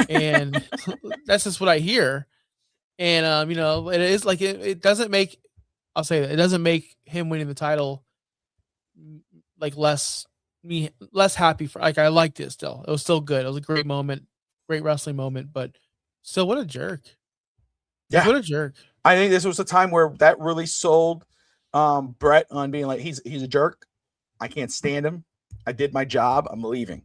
Speaker 5: And that's just what I hear. And it is like it doesn't make, I'll say that it doesn't make him winning the title like less happy for, like, I liked it still. It was still good. It was a great moment, great wrestling moment, but still, what a jerk.
Speaker 6: Yeah,
Speaker 5: what a jerk.
Speaker 6: I think this was a time where that really sold Bret on being like, he's a jerk. I can't stand him. I did my job. I'm leaving.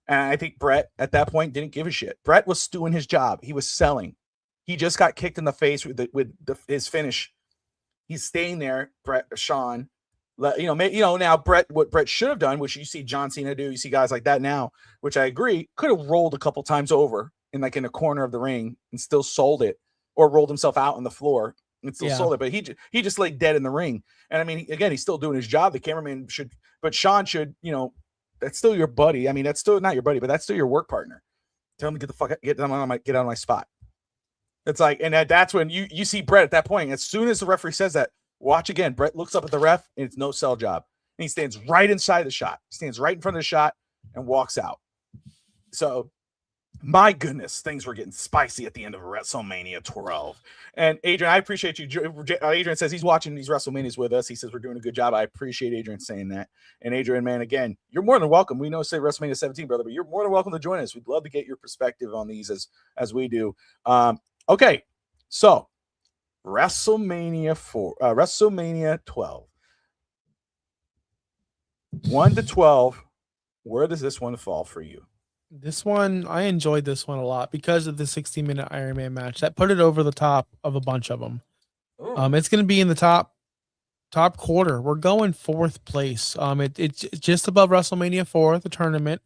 Speaker 6: And I think Bret at that point didn't give a shit. Bret was doing his job. He was selling. He just got kicked in the face with his finish. He's staying there, Shawn. Now Bret, what Bret should have done, which you see John Cena do, you see guys like that now, which I agree, could have rolled a couple times over in a corner of the ring and still sold it, or rolled himself out on the floor and still sold it. But he just laid dead in the ring. And I mean, again, he's still doing his job. The cameraman should, but Shawn should, that's still your buddy. I mean, that's still not your buddy, but that's still your work partner. Tell him to get out of my spot. It's like, and that's when you see Bret at that point. As soon as the referee says that, watch again. Bret looks up at the ref, and it's no sell job. And he stands right inside the shot. He stands right in front of the shot and walks out. So My goodness, things were getting spicy at the end of WrestleMania 12. And Adrian, I appreciate you. Adrian says he's watching these WrestleManias with us. He says we're doing a good job. I appreciate Adrian saying that. And Adrian, man, again, you're more than welcome. We know say WrestleMania 17, brother, but you're more than welcome to join us. We'd love to get your perspective on these as we do. Okay, so WrestleMania 12. 1 to 12. Where does this one fall for you?
Speaker 5: This one, I enjoyed this one a lot because of the 60-minute Iron Man match. That put it over the top of a bunch of them. It's going to be in the top quarter. We're going 4th place. It's just above WrestleMania 4, the tournament.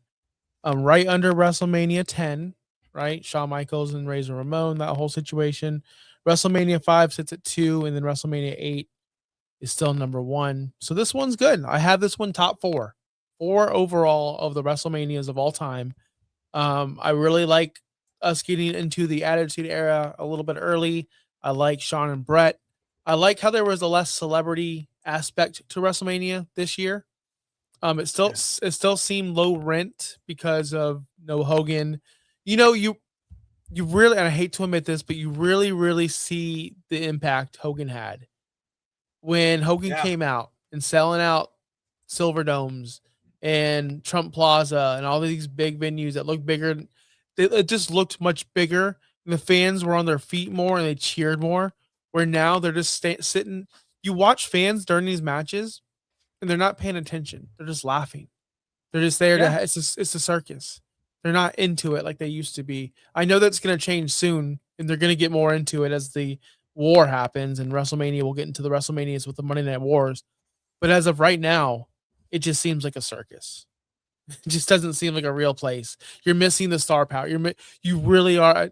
Speaker 5: Right under WrestleMania 10, right? Shawn Michaels and Razor Ramon, that whole situation. WrestleMania 5 sits at 2, and then WrestleMania 8 is still number 1. So this one's good. I have this one top 4 overall of the WrestleManias of all time. I really like us getting into the Attitude Era a little bit early. I like Shawn and Bret. I like how there was a less celebrity aspect to WrestleMania this year. It still seemed low rent because of no Hogan. You know, you really, and I hate to admit this, but you really see the impact Hogan had when Hogan came out and selling out Silver Domes and Trump Plaza and all these big venues that look bigger. It just looked much bigger. And the fans were on their feet more and they cheered more. Where now they're just sitting. You watch fans during these matches and they're not paying attention. They're just laughing. They're just there to. It's a circus. They're not into it like they used to be. I know that's going to change soon, and they're going to get more into it as the war happens and WrestleMania. We'll get into the WrestleManias with the Monday Night Wars. But as of right now, it just seems like a circus. It just doesn't seem like a real place. You're missing the star power. You really are.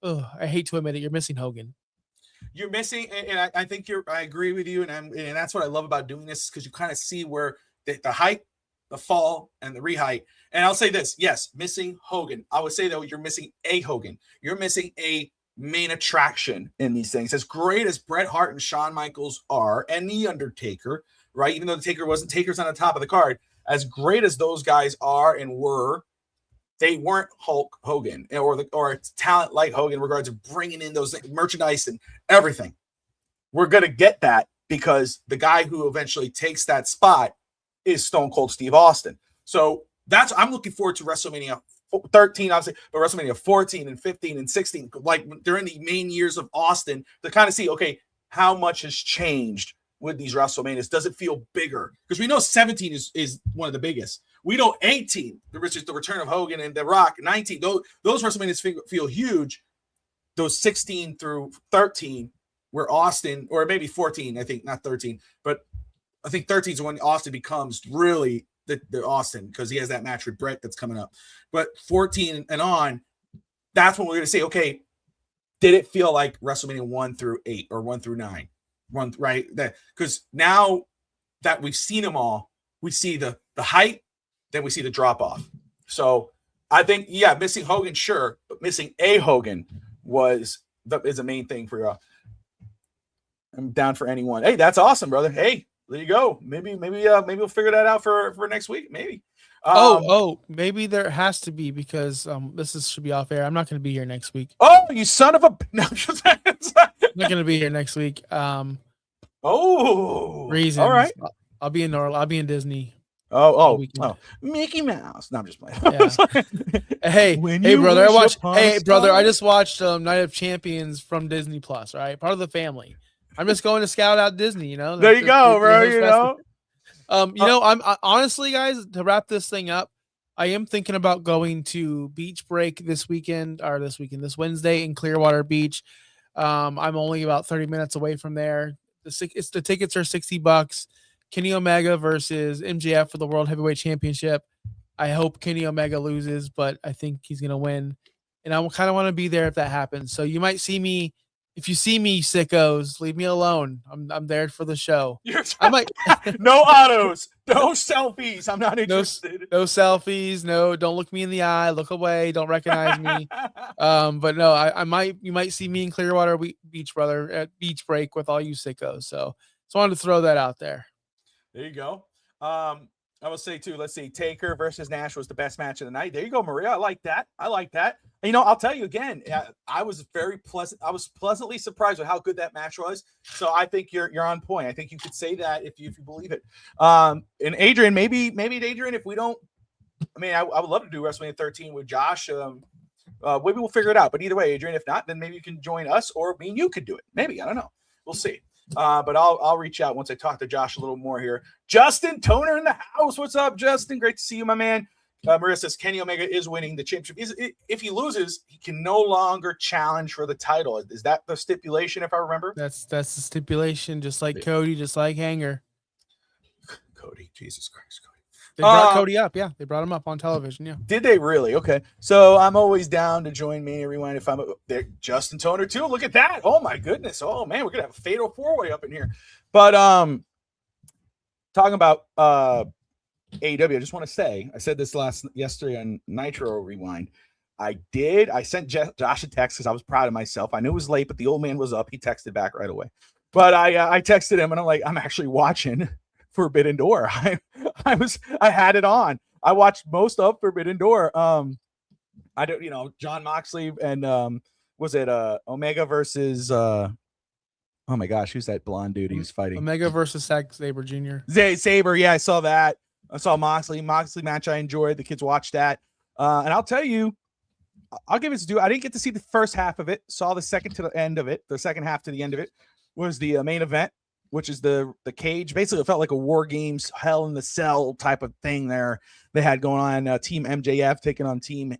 Speaker 5: I hate to admit it. You're missing Hogan.
Speaker 4: You're missing, and I think I agree with you, and that's what I love about doing this, because you kind of see where the height, the fall, and the reheight. And I'll say this: yes, missing Hogan. I would say though, you're missing a Hogan. You're missing a main attraction in these things. As great as Bret Hart and Shawn Michaels are, and the Undertaker, right? Even though Taker's on the top of the card, as great as those guys are and were, they weren't Hulk Hogan or talent like Hogan in regards to bringing in those merchandise and everything. We're going to get that because the guy who eventually takes that spot is Stone Cold Steve Austin. So I'm looking forward to WrestleMania 13, obviously, but WrestleMania 14 and 15 and 16, like during the main years of Austin, to kind of see, okay, how much has changed with these WrestleManias. Does it feel bigger? Because we know 17 is one of the biggest. We know 18, which is the return of Hogan and The Rock. 19, those WrestleManias feel huge. Those 16 through 13 where Austin, or maybe 14, I think, not 13, but I think 13 is when Austin becomes really the Austin, because he has that match with Bret that's coming up. But 14 and on, that's when we're going to say, okay, did it feel like WrestleMania 1 through 8 or 1 through 9? Right? Because now that we've seen them all, we see the height, then we see the drop off. So I think, missing Hogan, sure, but missing a Hogan is the main thing for you. I'm down for anyone. Hey, that's awesome, brother. Hey, there you go. Maybe we'll figure that out for next week. Maybe.
Speaker 5: Maybe there has to be, because should be off air. I'm not going to be here next week.
Speaker 6: Oh, you son of a! No,
Speaker 5: I'm not going to be here next week.
Speaker 6: Reasons.
Speaker 5: All
Speaker 6: right.
Speaker 5: I'll be in Disney.
Speaker 6: Oh, Mickey Mouse. No, I'm just playing.
Speaker 5: Yeah. Hey, brother, I just watched Night of Champions from Disney Plus. Right, part of the family. I'm just going to scout out Disney. You know,
Speaker 6: there you go, bro.
Speaker 5: I'm honestly, guys, to wrap this thing up, I am thinking about going to Beach Break this Wednesday in Clearwater Beach. I'm only about 30 minutes away from there. The tickets are $60. Kenny Omega versus MJF for the World Heavyweight Championship. I hope Kenny Omega loses, but I think he's going to win. And I kind of want to be there if that happens. So you might see me. If you see me, sickos, leave me alone. I'm there for the show. I might
Speaker 6: no autos, no selfies. I'm not interested.
Speaker 5: No selfies. No, don't look me in the eye. Look away. Don't recognize me. But no, you might see me in Clearwater Beach, brother, at Beach Break with all you sickos. So wanted to throw that out there.
Speaker 4: There you go.
Speaker 6: I will say too, let's see, Taker versus Nash was the best match of the night. There you go, Maria. I like that. And, I'll tell you again, I was pleasantly surprised with how good that match was. So I think you're on point. I think you could say that if you believe it. And Adrian, maybe Adrian, if we don't, I would love to do WrestleMania 13 with Josh. Maybe we'll figure it out. But either way, Adrian, if not, then maybe you can join us, or me and you could do it. Maybe, I don't know. We'll see. But I'll reach out once I talk to Josh a little more here. Justin Toner in the house. What's up, Justin? Great to see you, my man. Maria says Kenny Omega is winning the championship. If he loses, he can no longer challenge for the title. Is that the stipulation, if I remember?
Speaker 5: That's the stipulation, just like Cody, just like Hanger.
Speaker 6: Cody, Jesus Christ, Cody.
Speaker 5: They brought Cody up, yeah. They brought him up on television, yeah.
Speaker 6: Did they really? Okay. So I'm always down to join Mania Rewind if I'm there. Justin Toner too. Look at that. Oh my goodness. Oh man, we're gonna have a fatal 4-way up in here. But talking about AEW, I just want to say, I said this yesterday on Nitro Rewind. I sent Josh a text because I was proud of myself. I knew it was late, but the old man was up. He texted back right away. But I texted him and I'm like, I'm actually watching Forbidden Door. I had it on. I watched most of Forbidden Door. I don't, John Moxley and was it Omega versus oh my gosh, who's that blonde dude he was fighting?
Speaker 5: Omega versus Zack Sabre Jr.
Speaker 6: Sabre, yeah, I saw that. I saw Moxley match. I enjoyed. The kids watched that. And I'll tell you, I'll give it to do. I didn't get to see the first half of it. Saw the second to the end of it. The second half to the end of it was the main event, which is the cage. Basically, it felt like a War Games Hell in the Cell type of thing there they had going on. Team MJF taking on Team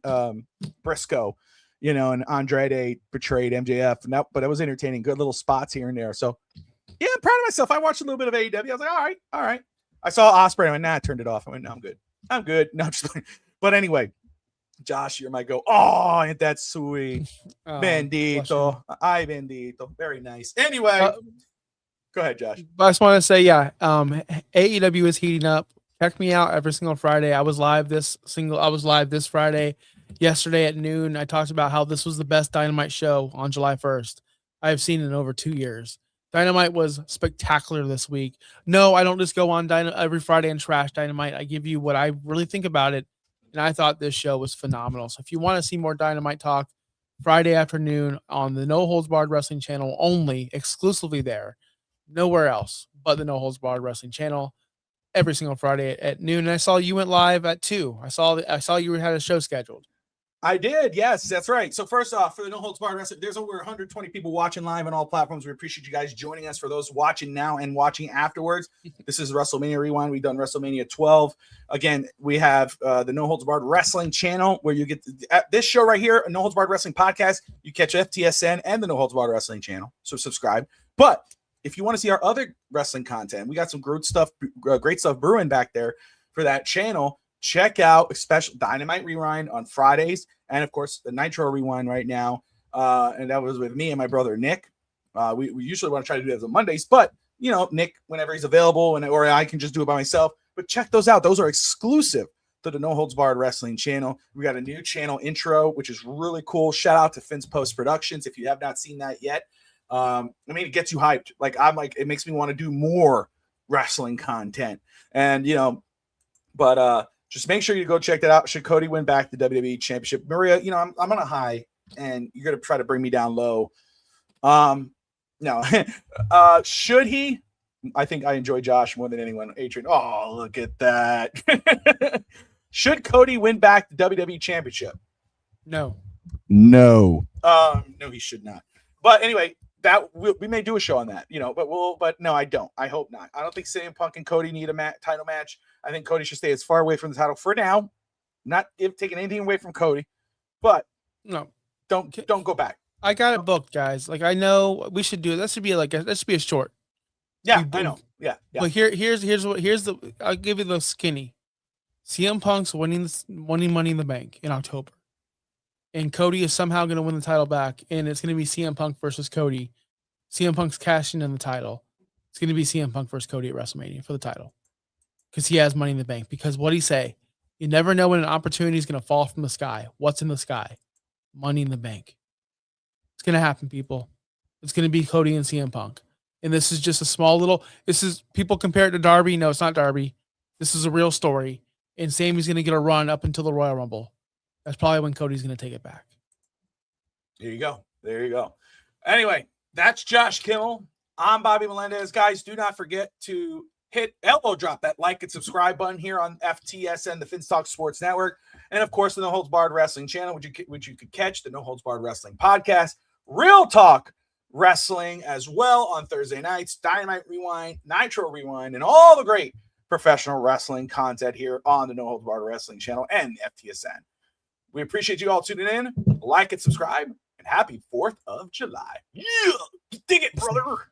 Speaker 6: Briscoe, and Andrade betrayed MJF. But it was entertaining. Good little spots here and there. So, yeah, I'm proud of myself. I watched a little bit of AEW. I was like, all right. I saw Ospreay. I went, I turned it off. I went, no, I'm good. No, I'm just playing. But anyway, Josh, you're my go. Oh, ain't that sweet? Bendito. Ay, bendito. Very nice. Anyway, go ahead, Josh.
Speaker 5: I just want to say, yeah, AEW is heating up. Check me out every single Friday. I was live this Friday. Yesterday at noon, I talked about how this was the best Dynamite show on July 1st. I have seen it in over 2 years. Dynamite was spectacular this week. No, I don't just go on every Friday and trash Dynamite. I give you what I really think about it, and I thought this show was phenomenal. So if you want to see more Dynamite talk, Friday afternoon on the No Holds Barred Wrestling channel only, exclusively there, nowhere else but the No Holds Barred Wrestling channel, every single Friday at noon. And I saw you went live at 2. I saw you had a show scheduled.
Speaker 6: I did. Yes, that's right. So first off, for the No Holds Barred Wrestling, there's over 120 people watching live on all platforms. We appreciate you guys joining us. For those watching now and watching afterwards, this is WrestleMania Rewind. We've done WrestleMania 12. Again, we have the No Holds Barred Wrestling channel where you get this show right here, a No Holds Barred Wrestling podcast. You catch FTSN and the No Holds Barred Wrestling channel. So subscribe. But if you want to see our other wrestling content, we got some great stuff brewing back there for that channel. Check out a special Dynamite Rewind on Fridays, and of course the Nitro Rewind right now. And that was with me and my brother Nick. We usually want to try to do that on Mondays, but Nick, whenever he's available, or I can just do it by myself. But check those out; those are exclusive to the No Holds Barred Wrestling channel. We got a new channel intro, which is really cool. Shout out to Finn's Post Productions if you have not seen that yet. It gets you hyped. It makes me want to do more wrestling content, and Just make sure you go check that out. Should Cody win back the WWE Championship? Maria, I'm on a high, and you're going to try to bring me down low. No. Should he? I think I enjoy Josh more than anyone. Adrian, oh, look at that. Should Cody win back the WWE Championship?
Speaker 5: No.
Speaker 6: No, he should not. But anyway, we may do a show on that, but no, I don't. I hope not. I don't think CM Punk and Cody need a title match. I think Cody should stay as far away from the title for now. Not taking anything away from Cody, but
Speaker 5: no,
Speaker 6: don't go back.
Speaker 5: I got it booked, guys. I know we should do it. That should be a short.
Speaker 6: Yeah, I know. Yeah.
Speaker 5: But here's the. I'll give you the skinny. CM Punk's winning Money in the Bank in October, and Cody is somehow going to win the title back, and it's going to be CM Punk versus Cody. CM Punk's cashing in the title. It's going to be CM Punk versus Cody at WrestleMania for the title. Because he has Money in the Bank. Because what'd he say? You never know when an opportunity is going to fall from the sky. What's in the sky? Money in the Bank. It's going to happen, people. It's going to be Cody and CM Punk. And this is just a small little, people compare it to Darby. No, it's not Darby. this is a real story, and Sammy's going to get a run up until the Royal Rumble. That's probably when Cody's going to take it back.
Speaker 4: There you go. There you go. Anyway, that's Josh Kimmel. I'm Bobby Meléndez. Guys, do not forget to hit elbow drop that like and subscribe button here on FTSN, the Finstock Sports Network, and of course the No Holds Barred Wrestling channel, which you could catch the No Holds Barred Wrestling podcast, Real Talk Wrestling as well on Thursday nights, Dynamite Rewind, Nitro Rewind, and all the great professional wrestling content here on the No Holds Barred Wrestling channel and FTSN. We appreciate you all tuning in. Like and subscribe, and happy 4th of July. Yeah, dig it, brother.